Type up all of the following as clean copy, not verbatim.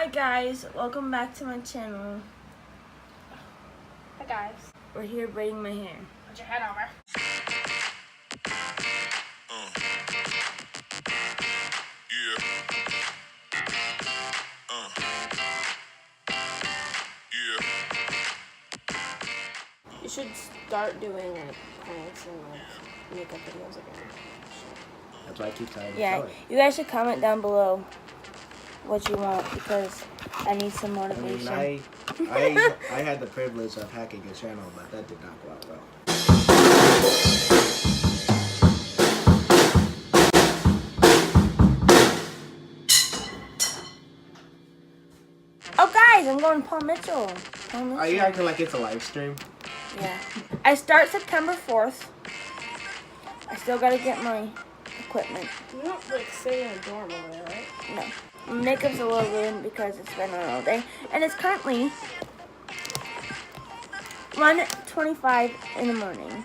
Hi guys, welcome back to my channel. Hi guys. We're here braiding my hair. Put your head over. You should start doing like pranks and like makeup videos again. That's why I keep telling you. Yeah, you guys should comment down below what you want because I need some motivation. I mean, I had the privilege of hacking a channel, but that did not go out well. Oh guys, I'm going Paul Mitchell. Are you acting like it's a live stream? Yeah. I start September 4th. I still gotta get my equipment. You don't like stay in a dorm over there, right? No. My makeup's a little ruined because it's been on all day. And it's currently 1:25 in the morning.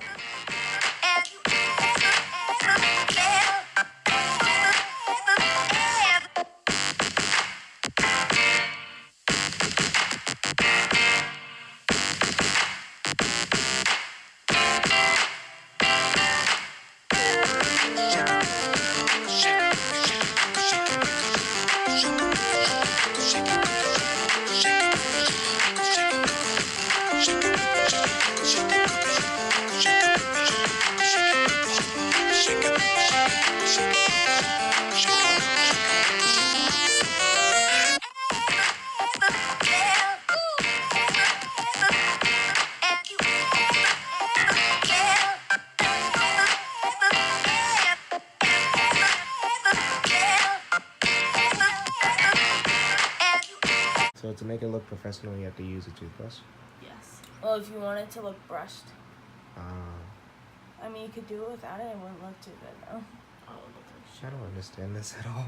So to make it look professional, you have to use a toothbrush? Yes. Well, if you want it to look brushed. I mean, you could do it without it. It wouldn't look too good, though. I don't understand this at all.